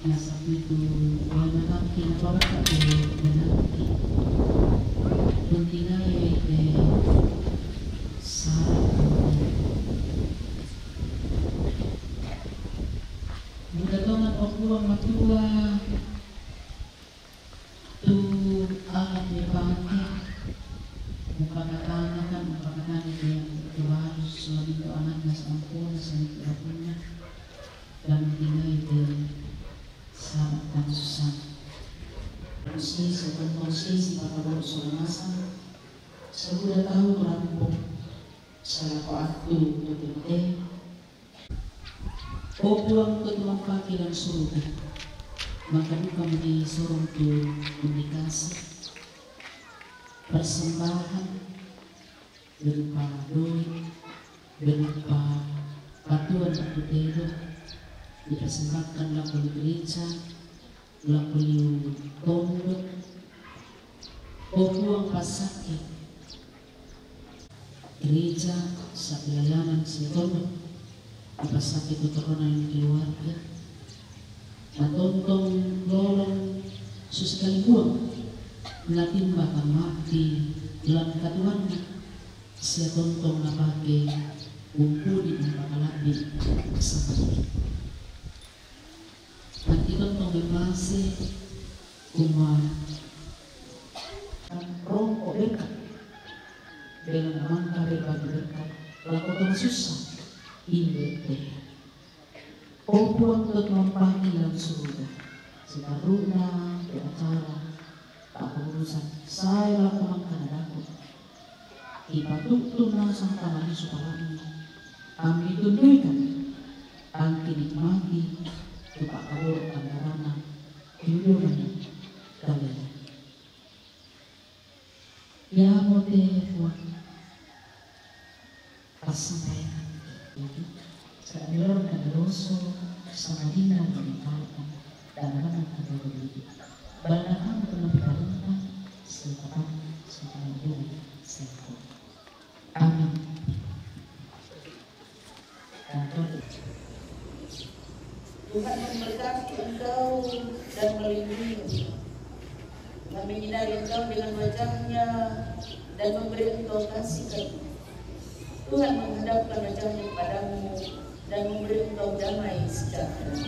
nasa itu wanakaki na pawaka ko nanaki kuntina ite sarap mudatongan okuang matua tu alat ni pangke mupakatanakan yang itu harus suami itu anak nasa ampun nasa punya dan tinggal itu sahabat dan susah konsesi para masa sudah tahu merampok salah waktu untuk pulang ke tempat pagi dan surga maka bukan disuruh untuk komunikasi persembahan berupa duit berupa patuan untuk hidup dipersembahkan laku gereja, laku tondok, buang pasakit gereja, sa pelayanan si tondok, pasakit keturunan keluarga, matontong lolong susekali buang, natimba kang mati dalam katuannya, siya tontong napake kumpuli ng pakalabi sa pagkakas. At itong pangimasi rongko berkat bila naman kami pag-berkat laku itong susah indete o buwang tutmampangin ang surga si karuna, di acara paurusan saya laku mangkanadako ipatugtog na sa kamali supalaan ang itunduikan ang kinikmagi tupakawur pandarana yuyuman kalian ya mote fuan pasampayan sa ilor kadaroso sa malina ng ikalpan dan naman ang kadaluli balakang pinapikalungan sa kapang sa pangbuhay sa ito. Amin. Tuhan memberkati engkau dan melindungi, menyinari engkau dengan wajahnya dan memberi engkau kasih karunia. Tuhan menghadapkan wajahnya kepadamu dan memberi engkau damai sejahtera.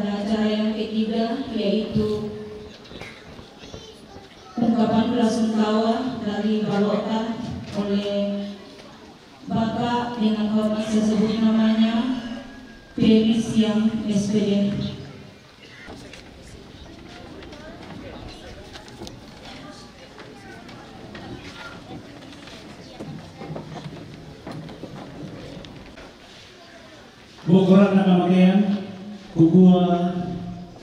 pada acara yang ketiga, yaitu ungkapan bela sungkawa dari Balota oleh Bapak dengan hormat saya sebut namanya Penis yang SPD. Bokoran na kamakaian, kukua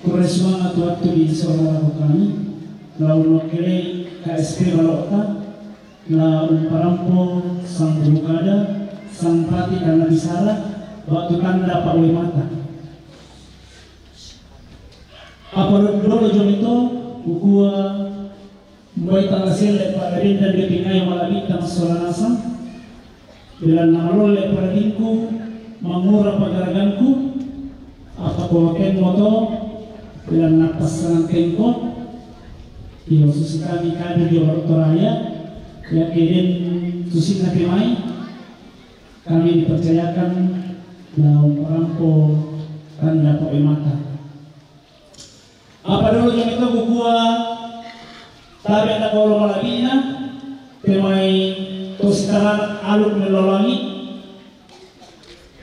kuresma at waktu di saudara kami, lalu wakilai KSP Balota, lalu parampo sang bukada, sang pati dan nabisara, waktu tanda Pak Wimata. Apa dulu jom itu, kukua mulai tanggal selek Pak Erin dan Depingai Malabit dan Solanasam, bila namalole pada dinku, mangura pagaraganku apa kawaken moto bilang napas sangat kengko iyo susi kami kader di Warutoraya ya kirim susi nakimai kami dipercayakan dalam perampo tanda Pak Mata. Apa dulu yang itu gua tabi anak kalau malabina temai tositaran aluk melolangi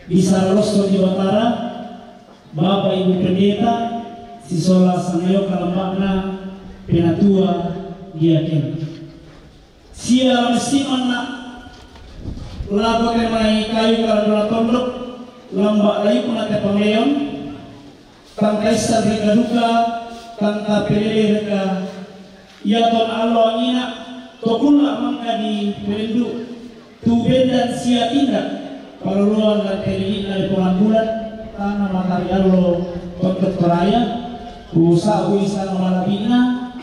bisa lolos di Batara, Bapak Ibu Pendeta, Sisola Sangayo Kalambakna, Penatua Giaken. Sia mesti mana lagu temai kayu kalandola tondok, lambak layu punate pangleon, tangkai sadrika duka, tangka pelele reka, ya ton alo angina, tokulah mangka di pelendu, tuben dan sia tindak. Paruluan dan keliling dari bulan tanah matahari Allah untuk peraya usaha malabina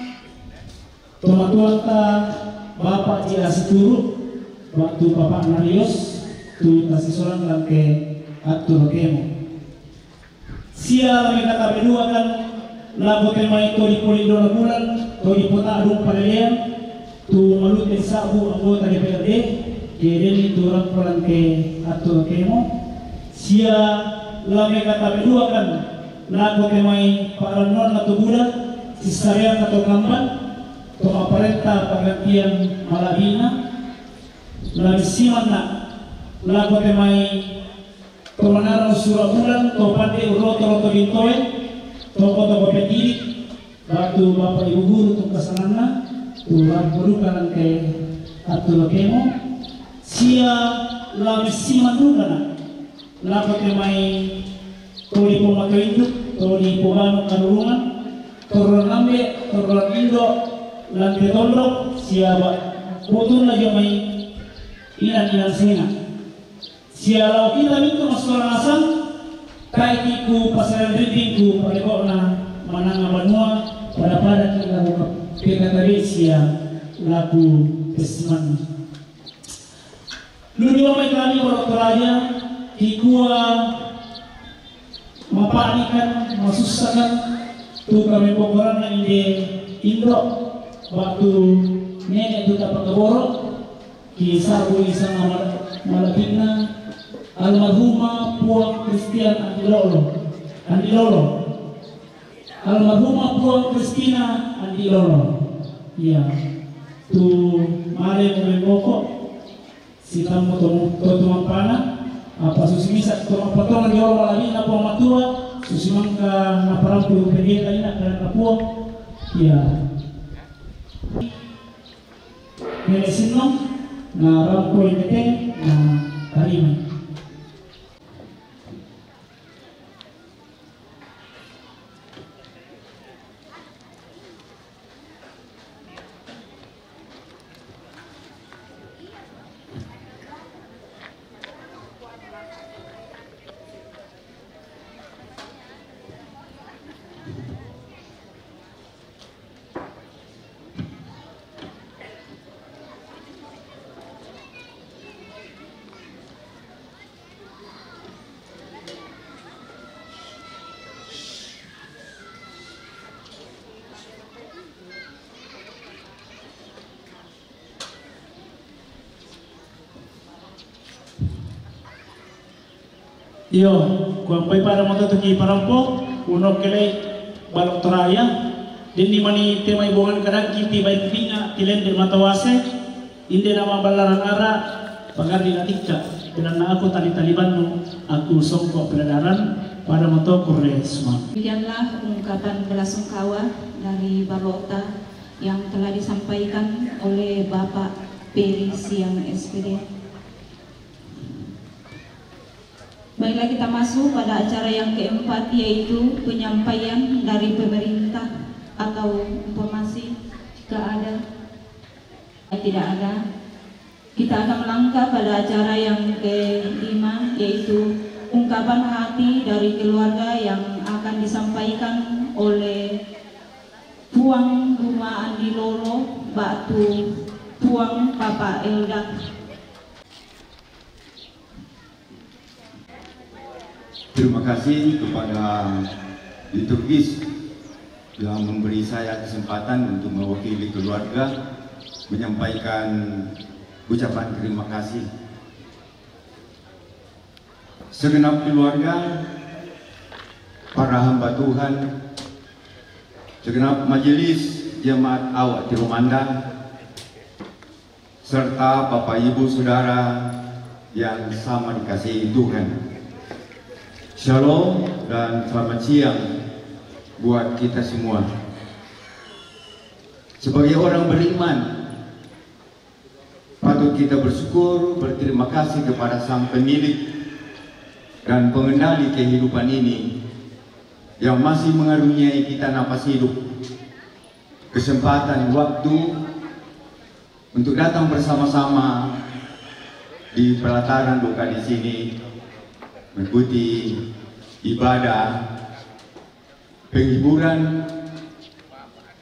teman-teman Bapak Ciasi Turu waktu Bapak Narios tu kasih solang dan ke atur kemo sia mereka tak berdua kan lagu tema itu di polindona bulan tu di kota adung paralean tu malutin sabu anggota DPRD jadi itu orang pulang ke atur kemo sia lame kata berdua kan lagu kemai paranon atau Buddha sisarian atau kamban atau aparenta penggantian malabina lame siman nak lagu kemai kemenaran surah bulan atau pandai uroto bintoe toko pendiri waktu Bapak Ibu Guru untuk kesanana tulang berukan ke atur kemo sia lame siman dugana lagu kemai tori pemakai induk tori pemanu kanurungan toron lambe toron indo lantai tondok siapa botol lagi mai inan sena sia lau kita itu masalah asam kaikiku pasaran ridingku pada kona mananga banua pada kita buka tadi sia lagu pesman Lulu mai kali Warutoraya hikua mapanikan masusahkan tu kami pokoran na ide Indro waktu nenek tu dapat keborok kisah bu isang malabina almarhumah Puang Christian Andilolo almarhumah Puang Christina Andilolo ya tu mare memboko si tamu tomo pana apa susimisa tomo patongan di orang lagi na po matua susimangka na parampu pendeta ina kana kapua ya nelesinno na rampo indete na karima. Iyo, kung pa'y para mo ito parampo, uno kele balok toraya dini mani temai bongan kadang kiti baik pinga tilen di matawase inde nama balaran ara pagar di natika bila na aku taliban no aku songko peladaran pada moto Kuresma. Demikianlah ungkapan belasungkawa dari Balota yang telah disampaikan oleh Bapak Peri Siang SPD. Baiklah, kita masuk pada acara yang keempat, yaitu penyampaian dari pemerintah atau informasi jika ada. Tidak ada. Kita akan melangkah pada acara yang kelima, yaitu ungkapan hati dari keluarga yang akan disampaikan oleh Puang Rumah Andi Lolo, Batu Puang Papa Elda. Terima kasih kepada liturgis yang memberi saya kesempatan untuk mewakili keluarga menyampaikan ucapan terima kasih. Segenap keluarga, para hamba Tuhan, segenap majelis jemaat awak Tirumanda, serta Bapak Ibu Saudara yang sama dikasihi Tuhan. Shalom dan selamat siang buat kita semua. Sebagai orang beriman, patut kita bersyukur, berterima kasih kepada Sang Pemilik dan pengendali kehidupan ini yang masih mengaruniai kita napas hidup, kesempatan waktu untuk datang bersama-sama di pelataran duka di sini, mengikuti ibadah, penghiburan,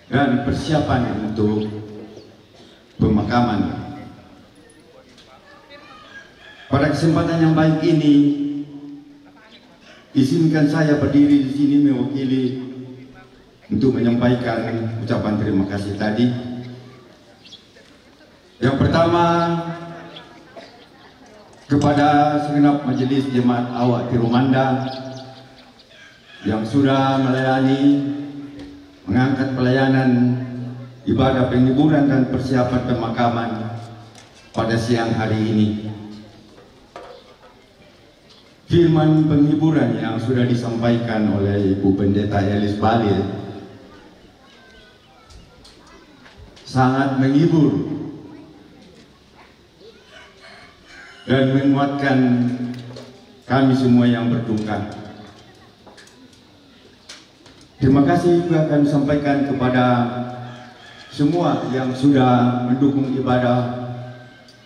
dan persiapan untuk pemakaman. Pada kesempatan yang baik ini, izinkan saya berdiri di sini mewakili untuk menyampaikan ucapan terima kasih tadi. Yang pertama, kepada segenap majelis jemaat awak Tirumanda yang sudah melayani, mengangkat pelayanan ibadah penghiburan dan persiapan pemakaman pada siang hari ini. Firman penghiburan yang sudah disampaikan oleh Ibu Pendeta Elis Balil sangat menghibur dan menguatkan kami semua yang berduka. Terima kasih juga kami sampaikan kepada semua yang sudah mendukung ibadah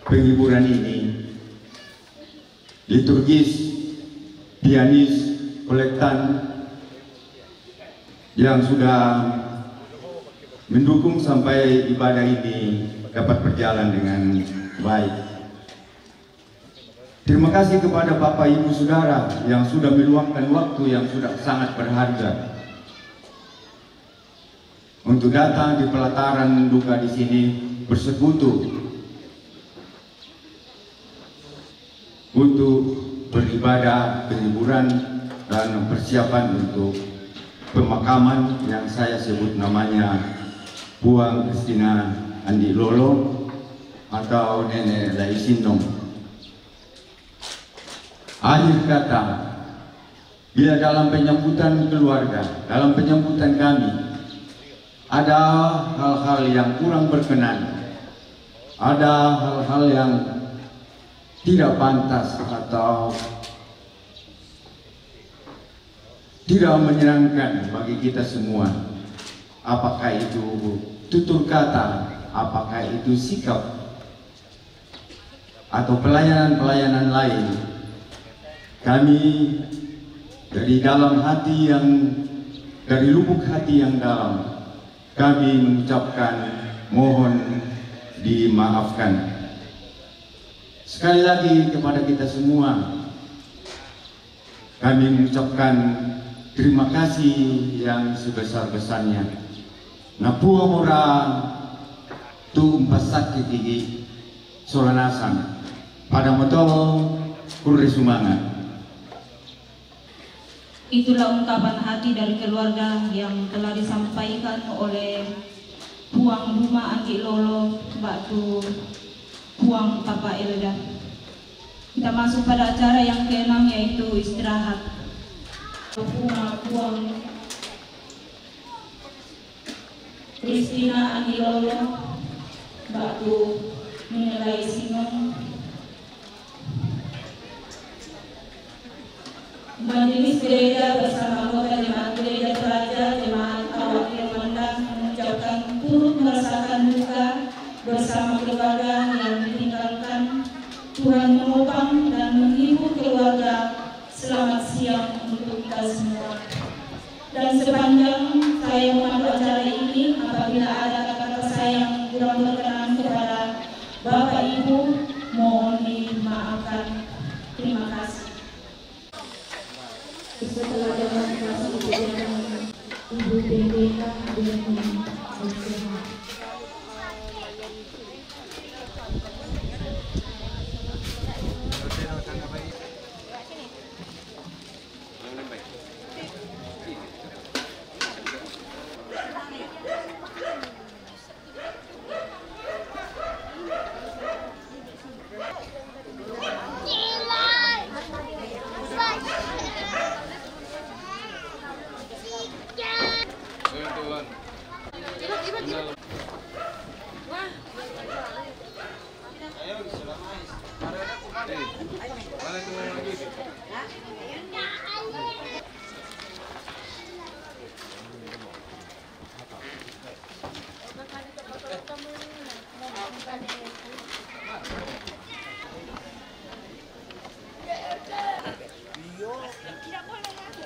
penghiburan ini, liturgis, pianis, kolektan yang sudah mendukung sampai ibadah ini dapat berjalan dengan baik. Terima kasih kepada Bapak Ibu Saudara yang sudah meluangkan waktu yang sudah sangat berharga untuk datang di pelataran duka di sini, bersekutu untuk beribadah, penghiburan, dan persiapan untuk pemakaman yang saya sebut namanya Puang Kristina Andi Lolo atau Nenek Laisindong. Akhir kata, bila dalam penyambutan keluarga, dalam penyambutan kami, ada hal-hal yang kurang berkenan, ada hal-hal yang tidak pantas atau tidak menyenangkan bagi kita semua, apakah itu tutur kata, apakah itu sikap, atau pelayanan-pelayanan lain, kami dari dalam hati yang, dari lubuk hati yang dalam, kami mengucapkan mohon dimaafkan. Sekali lagi kepada kita semua, kami mengucapkan terima kasih yang sebesar-besarnya. Napua mora tu empasaki gigi solanasan pada moto Kuresumanga. Itulah ungkapan hati dari keluarga yang telah disampaikan oleh Puang Duma Andi Lolo, Batu Puang Papa Elda. Kita masuk pada acara yang keenam, yaitu istirahat. Puang Kristina Andi Lolo, Batu Menilai Sinong. Majelis Gereja bersama anggota Jemaat Gereja Pelajar, Jemaat Awak yang mengucapkan turut merasakan duka bersama keluarga yang ditinggalkan. Tuhan menopang dan menghibur keluarga. Selamat siang untuk kita semua. Dan sepanjang saya memandu acara ini, apabila ada kata-kata saya yang kurang berkenan kepada Bapak Ibu, mohon dimaafkan. Terima kasih. Setelah demonstrasi kegiatan Ibu PDK dengan bersehat.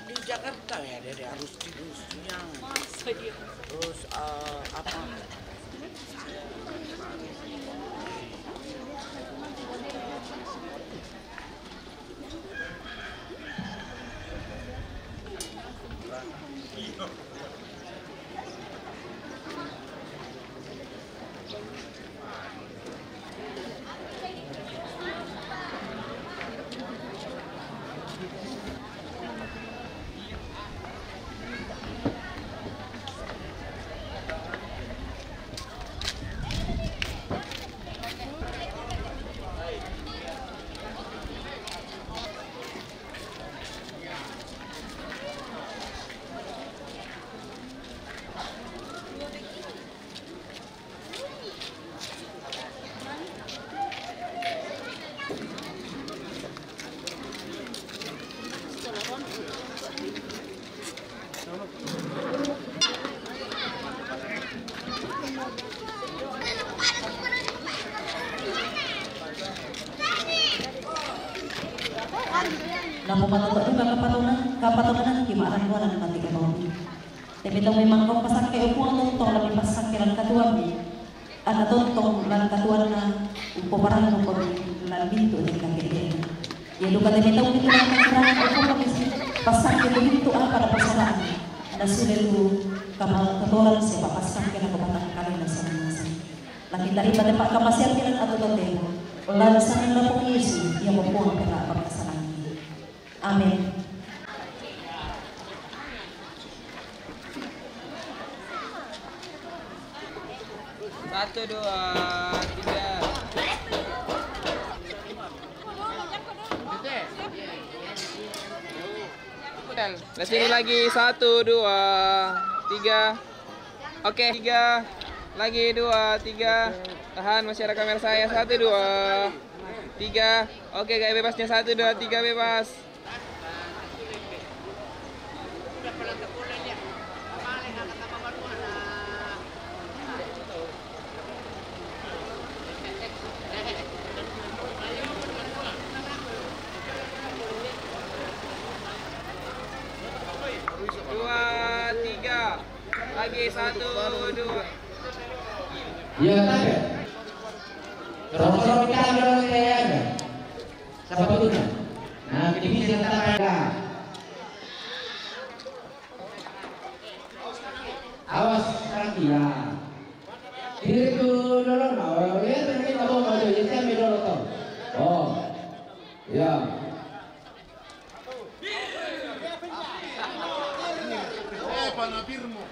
Di Jakarta ya, dari harus tidurnya terus apa Namun matatok juga kapatunan kimaran ko ng pati kabaw. Tapi ito memang kau pasak kayo po ang tuntong labing pasak kilang katuan ni. At tuntong lang katuan na upaparan mo ko lang binto ng kakilin. Yan luka dami ito dito lang kakiraan ko kami pasak kayo binto para pasalaan. Nasulil ko katoran siya papasak kayo na kabatang kalina sa mga. Lakita iba na pagkamasyal kilang atutote. Lalu sa nila po Yesus, yang mo po ang pinapagkasalan. Amin. Satu, dua, tiga. Di sini lagi 1, 2, 3. Oke, 3. Lagi 2, 3. Tahan, masih ada kamera saya. 1, 2, 3. Oke, kayak bebasnya 1, 2, 3 bebas. Lagi 1, 2. Iya kata. Terus kita ambil saya aja. Siapa tuh? Nah, ini yang kata. Awas sekarang dia. Itu dulu no. Lihat ini kamu mau jadi saya dulu tuh. Oh. Ya. Birmo.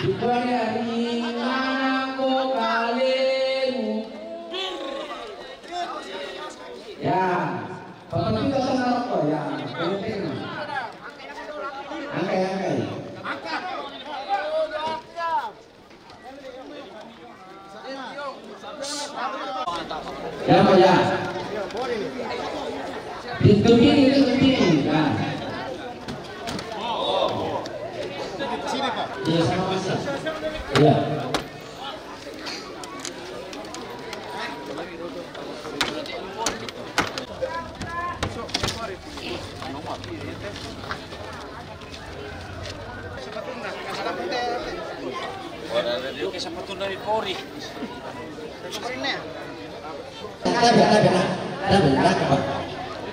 Ikuari ringanako kalemu. Ya, pagkakita sa narok ko, ya. Angkay. Ya, Pak, ya. Itu begini. Nah. Iya, sama Mas. Iya.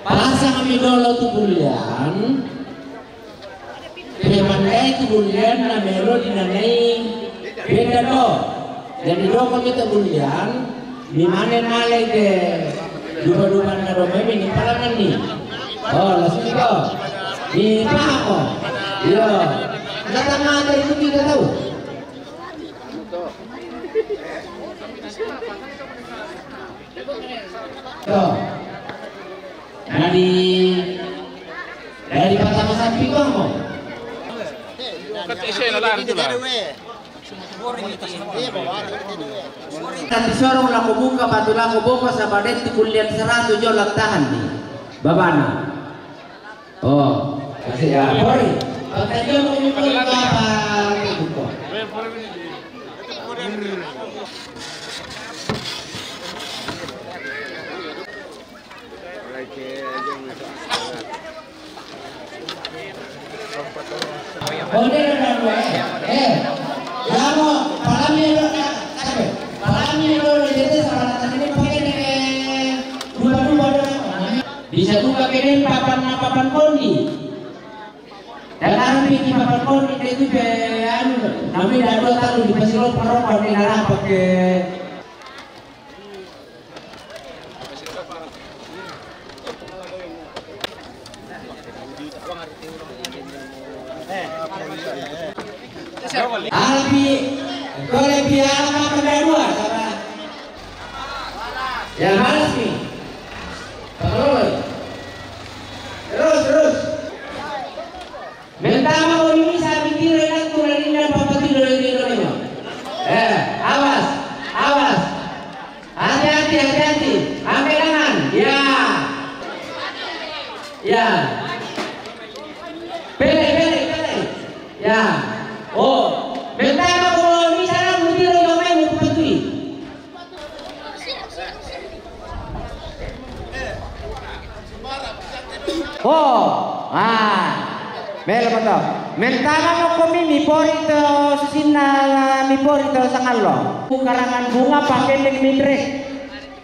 Pasang kami dolo tu bulian, pemandai tu bulian na melo di nanai beda do. Jadi do kami tu bulian, di mana malai de dua na do memi ni palangan ni. Oh, langsung do. Di mana ko? Yo, datang ada itu tidak tahu. Tuh. Dari pertama sapi kok mau? Nanti sorong laku buka batu laku buka sabadet kuliah 100 jolak tahan nih, babana. Oh, kasih ya. Bori. Kalau dia mau mukul apa? Bisa juga keren papan kondi. Dan orang bikin papan kondi itu kami dah dua tahun di pasir perokok di dalam pakai. Boleh biar apa kedua sama. Ya malas nih. Terus. Mentama kau ini saya pikir enak tuh dari ini apa tidur dari ini. Awas. Hati-hati. Ambil tangan. Ya. Pelek. Ya. Oh. Mentama kau ini saya pikir enak main putih. Melo betul. Mentama mo kami miporito susina miporito sa ngalo. Karangan bunga pakeling migre.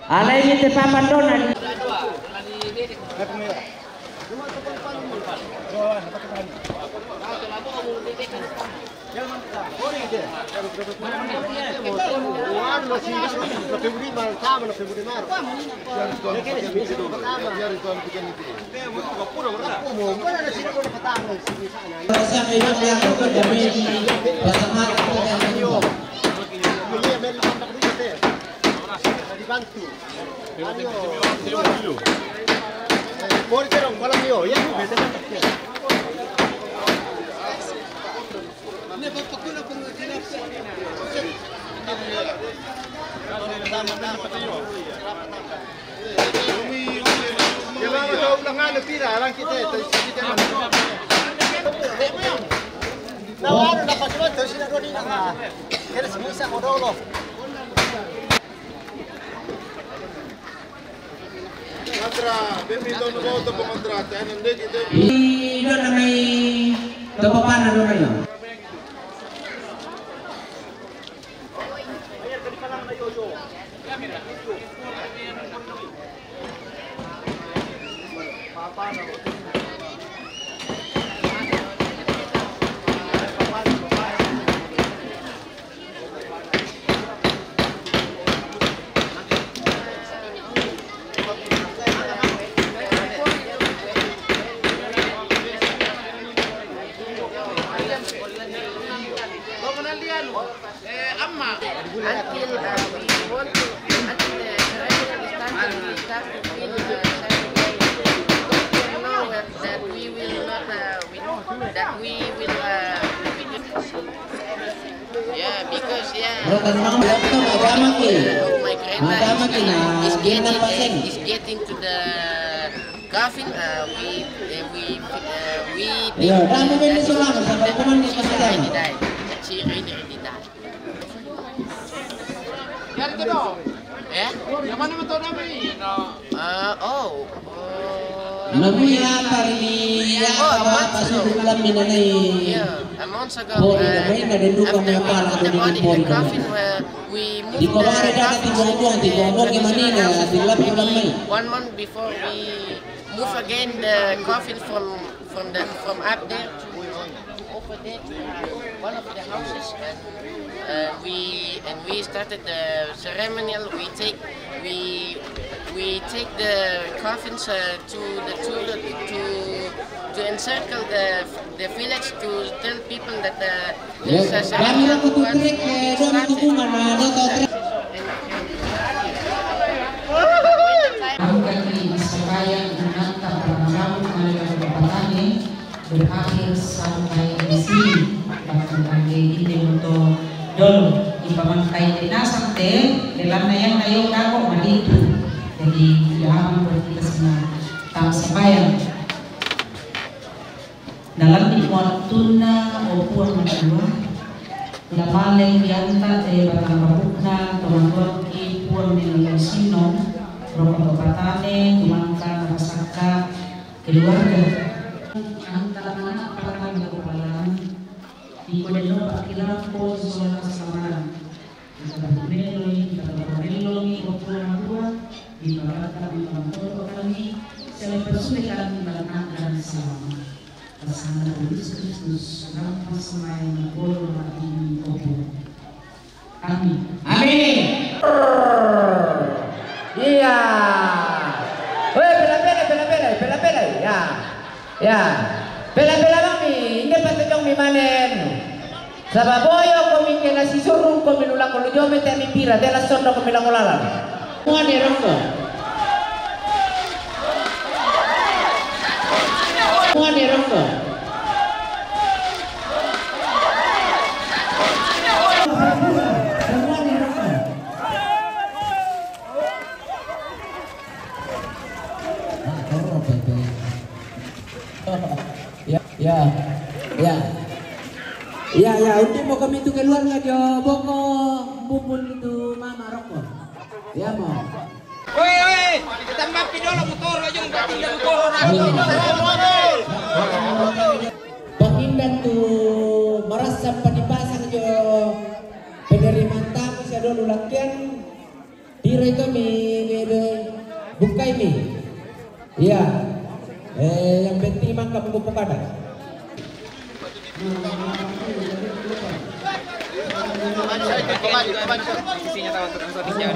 Alay ni te papandonan. that we will because is getting to the coffin. We think that she really died. Yeah? A month ago, after we moved the body in the coffin, we moved the coffin 1 month before we move again the coffin from up there to over there to one of the houses, and we started the ceremonial. We take the coffins to encircle the village to tell people that there's a ceremonial berakhir sampai di sini. Bahkan lagi ini untuk dulu di pemangkai dinasam teh dalam yang ayo dako malitu. Jadi ya buat kita semua tam sembahyang dalam di waktunya maupun kedua tidak paling diantar batang babukna teman-teman pun di sino rokotobatane tumangka rasaka keluarga antara anak para kepala di kodeno pakilan po soal kesamaran kita bermeloi di barata di kantor kami saya persulikan dan selama bersama Yesus Kristus rampas semai gol mati kopo. Amin. Amin. Iya. Woi, bela. Ya. Bela mami, hindi pa tayong mimanen. Sa baboyo ko mikila si surung ko minula ko lujo mete mi pira dela sondo ko milang ulalan. Mua ni rongko. Mua ni rongko. Ya, untuk mau kami itu keluar nggak jo, boko bubun itu mama rokok. Ya mau. Woi, kita mampir dulu motor aja nggak pindah motor. Pengindan tuh merasa penipasan jo penerimaan tamu saya dulu latihan diri kami bukai mi. Iya, yang penting mangkap buku kada. Sisinya tahu untuk Indonesia.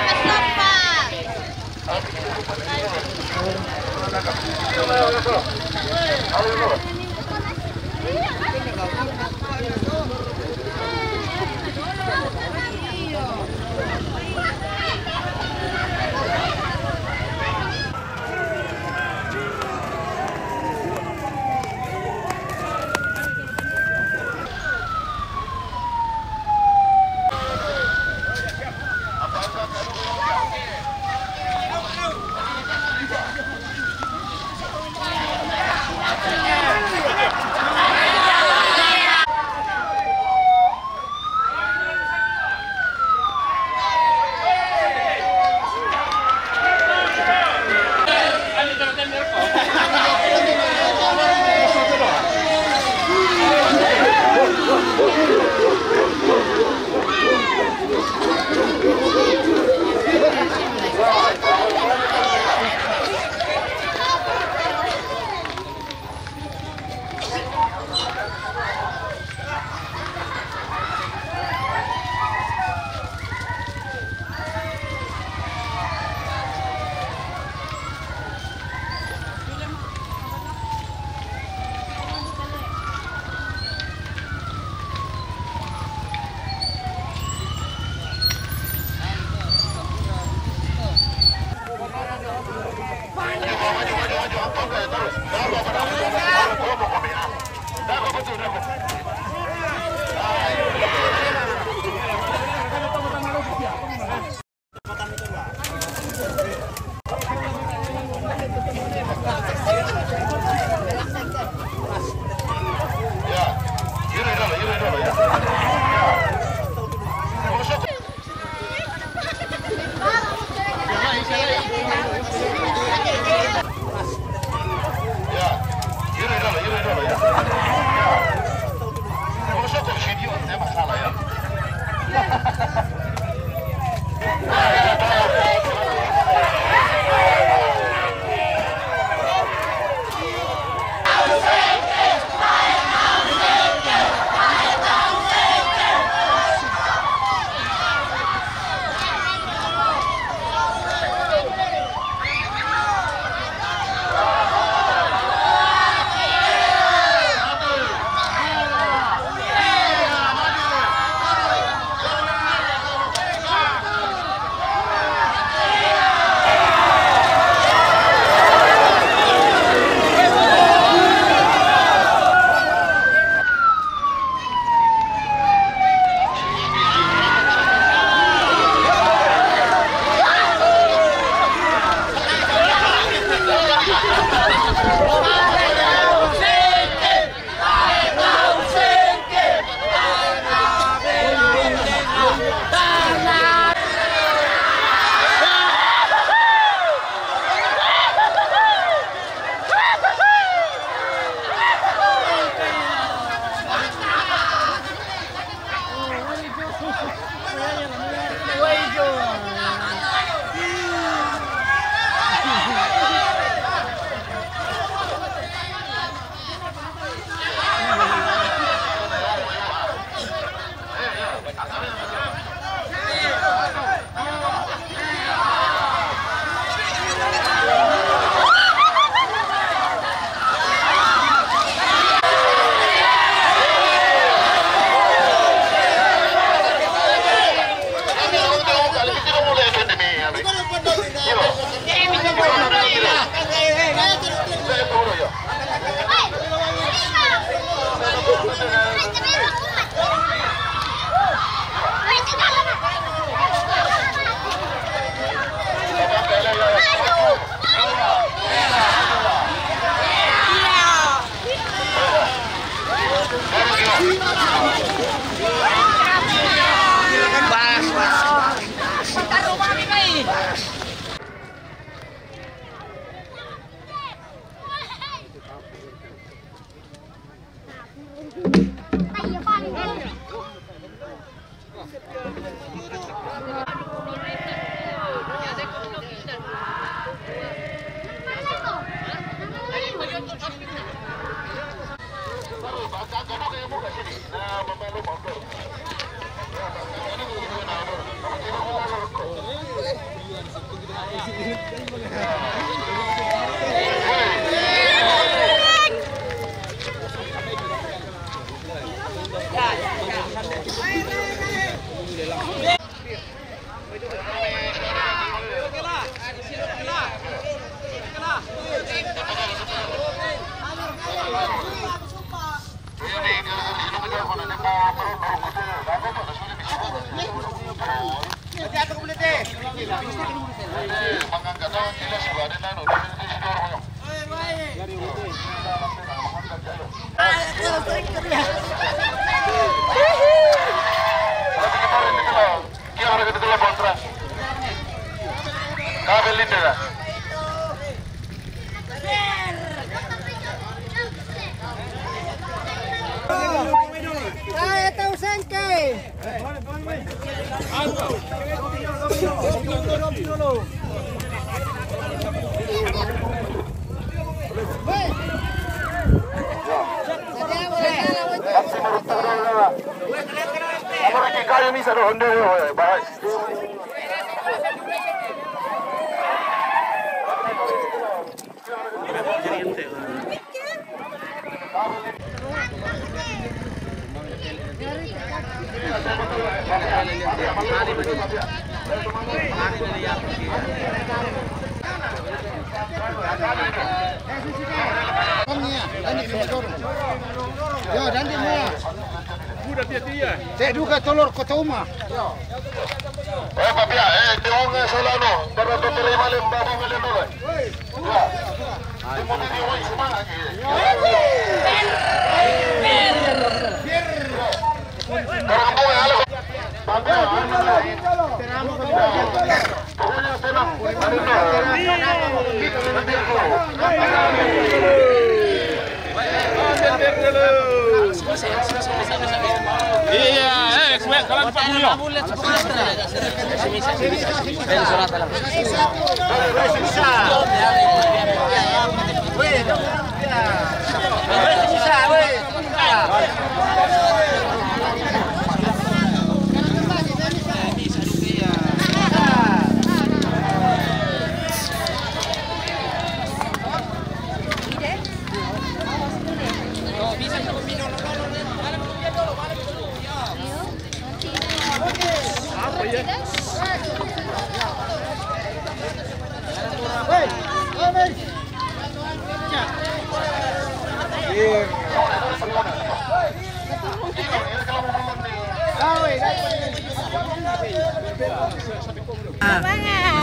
Sumpah.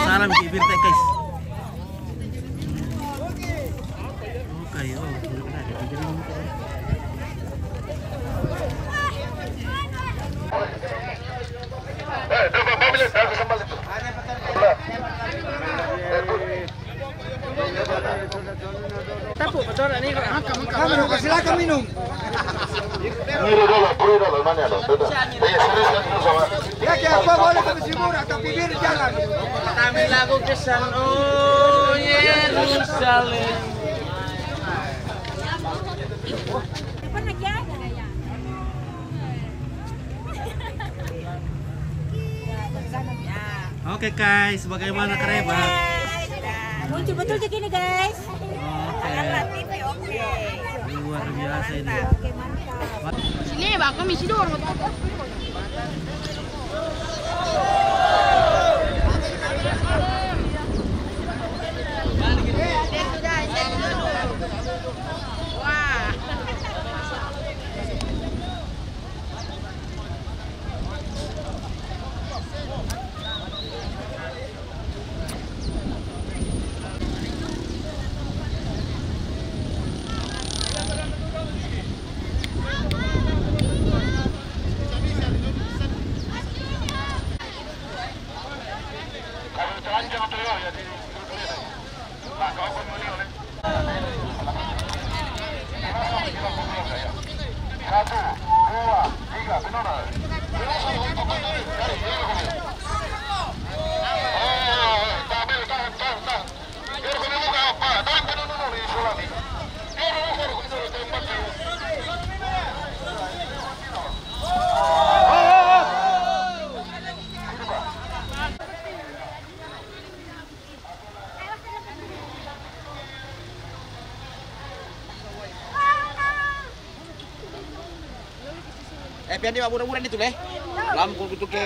Salam kibir teh guys. Silakan minum. Ya que apa boleh ke Sibur atau bibir jalan. Kami lagu kesan oh Yerusalem. Oke guys, bagaimana Kareba? Muncul betul begini guys. Oke. Luar biasa ini. Sini Pak, kami tidur. Satu, dua, tiga, benar. pian dia murah-murah itu leh. Lampu gitu ke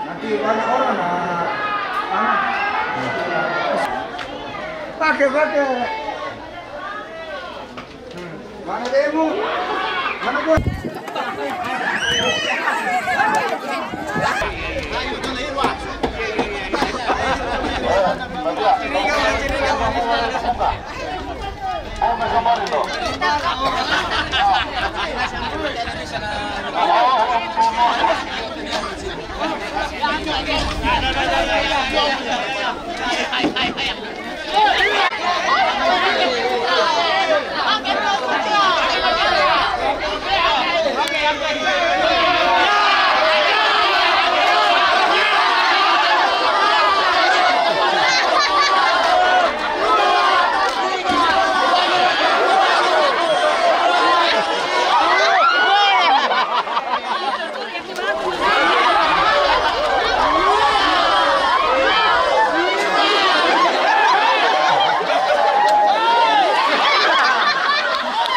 nanti banyak orang pakai mana demo mana gua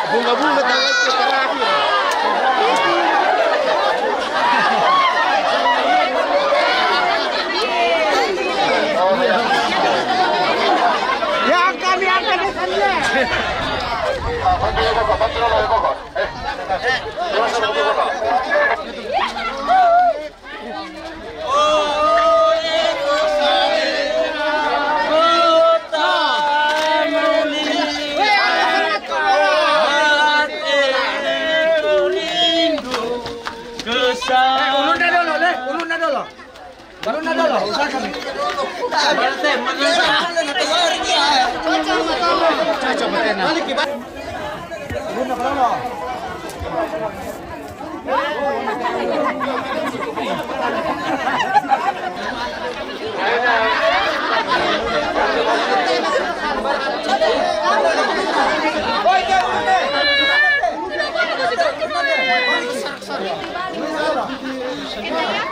bunga-bunga tangan ke terakhir. Baru dulu, usahakan.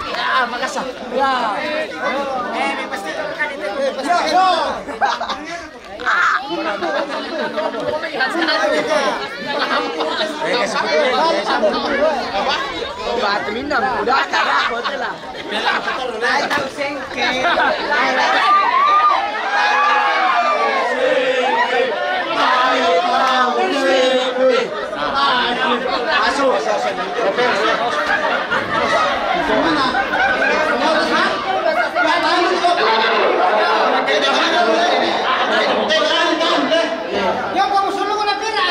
Ya, makasih. Ya. Pasti kan itu. Batu minum, udah cara aku lah. Bela betul lah. Tahu sengke. Masuk. Yang kamu suruh kena pira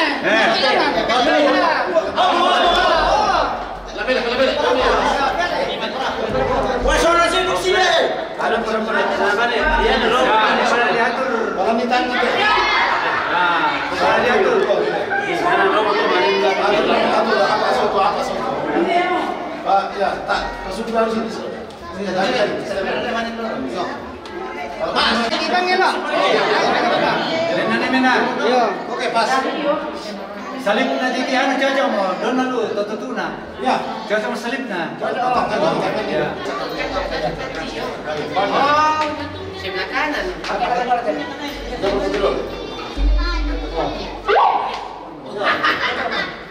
Wah, suara sini sini. Ada perempuan sana nih. Dia dulu. Suara diatur. Kalau minta gitu. Nah, suara diatur. Sekarang kamu kemarin apa? Pak, ya, tak masuk dalam sini. Oke, pas. Salib na jadi anu cocok mo, doon na lu, tutuna. Ya, cocok mo salib na. Ya. Oh, sebelah kanan.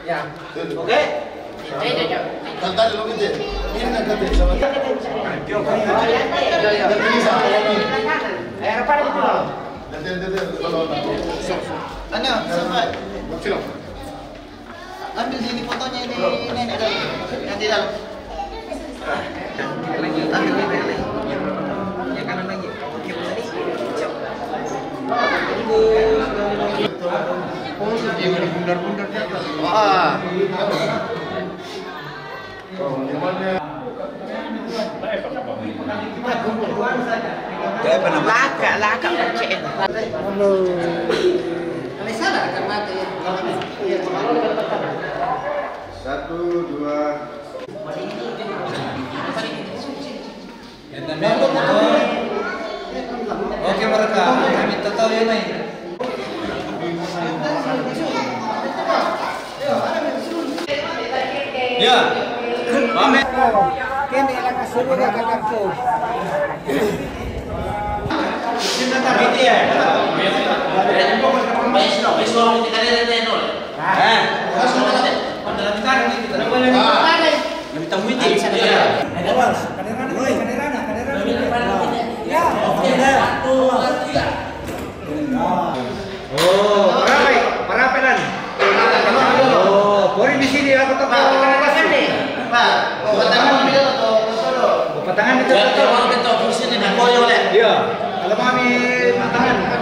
Ya. Oke. Cantar lo que te. Miren acá te sama. Repara di pulau. Ana, sampai. Ambil sini fotonya ini nenek dalam. Nanti dalam. Lagi, ambil lagi. Yang kanan lagi. Oke, tadi. Dia bundar-bundar dia. Wah. Laka kecil. Halo. Ini salah kan mati. 1, 2. Oke mereka, kami tahu ya nih. Ya, Mame. Kini lang kasunod ka kakto. Gitu ya. Oh, parapelan. Oh, pori di sini aku tak tahu. Pak, patangan ambil atau solo? Patangan itu. Kalau kita posisi di koyo le. Iya. Kalau mami patangan.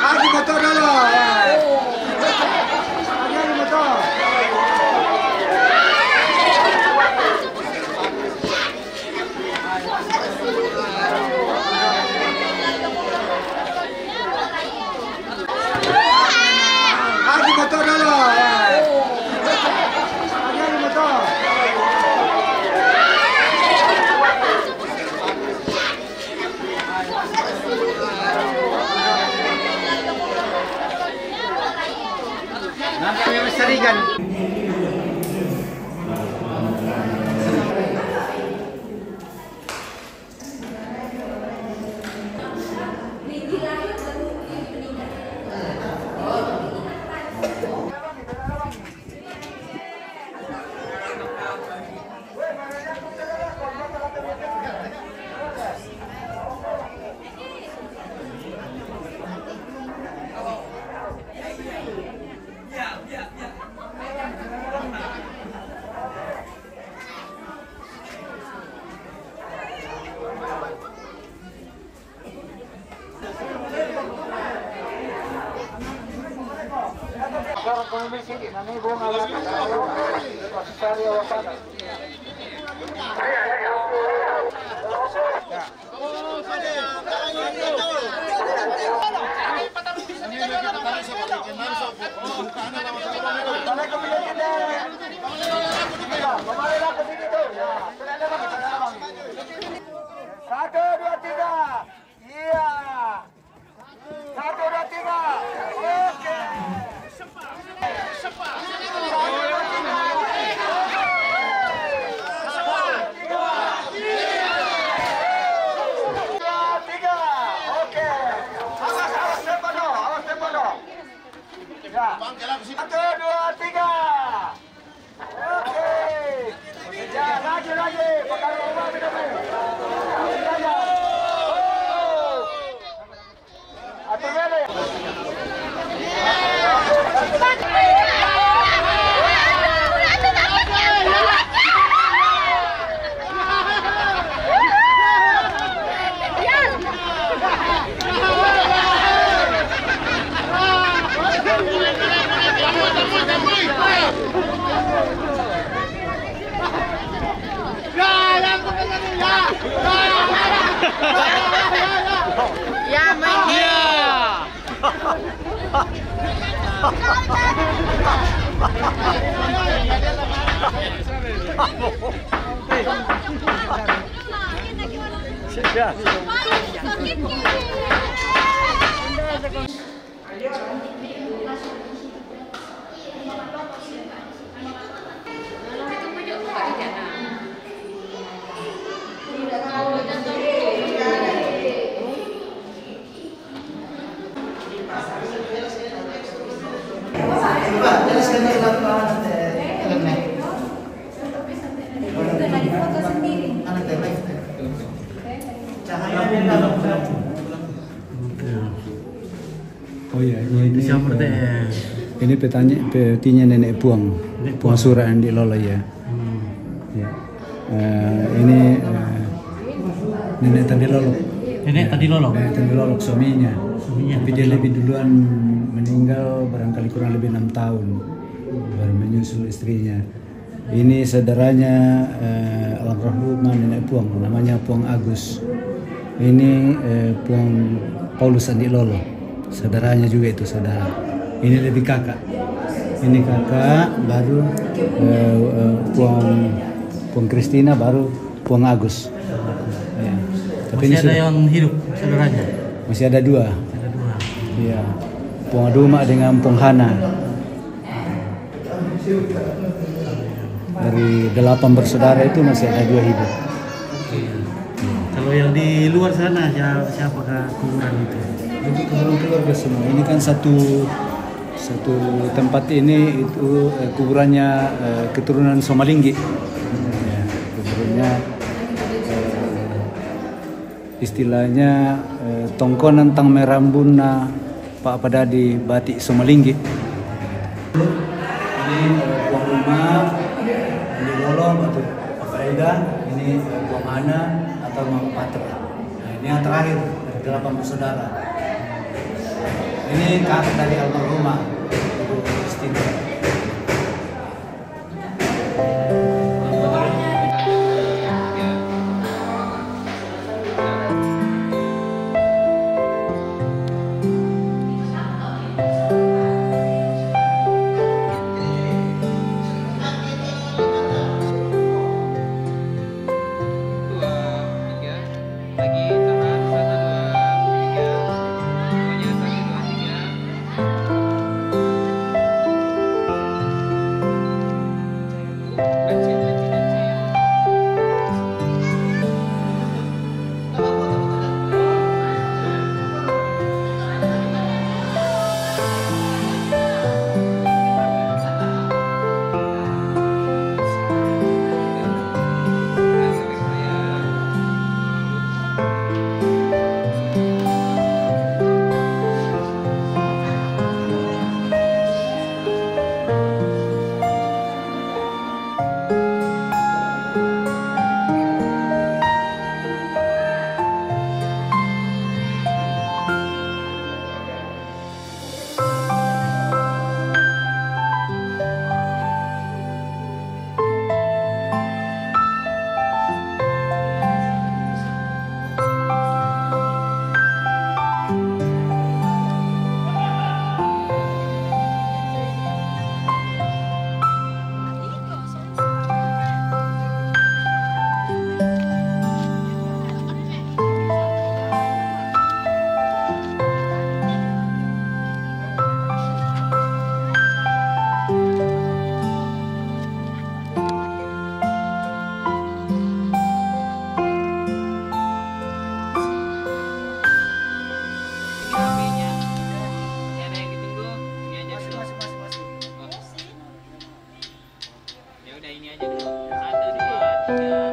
Lagi motor dulu. Lagi motor. Lagi motor dulu. Lagi motor. Nanti kami mestarikan. Satu, dua, tiga. Iya. 1, 2, 3. Oh iya, ini petinya Nenek Puang, Puang Surah yang di Lolo ya. Ya. Ini Nenek Tandilolo. Nenek Tandilolo. Nenek Tandilolo suaminya. Tapi dia lebih duluan meninggal barangkali kurang lebih 6 tahun baru menyusul istrinya. Ini saudaranya almarhumah Nenek Puang, namanya Puang Agus. Ini Puang Paulus Andi Lolo, saudaranya juga itu saudara. Ini lebih kakak. Ini kakak, baru Puang Kristina, baru Puang Agus. Ya. Tapi masih ada yang hidup saudaranya? Masih ada dua. Iya, Puang Duma dengan Puang Hana. Dari 8 bersaudara itu masih ada 2 hidup. Kalau yang di luar sana siapakah kuburan itu? Itu kuburan keluarga semua. Ini kan satu tempat ini itu kuburannya keturunan Somalinggi. Ya, kuburannya istilahnya tongkonan tang merambuna Pak Padadi batik Somalinggi. Ini Puang Rumah, ini Lolo atau Pak Aida, ini Puang Hana atau Mang Patra. Nah, ini yang terakhir dari 8 bersaudara. Ini kakak dari almarhumah Ibu Kristina. Ya udah ini aja dulu. 1, 2, 3.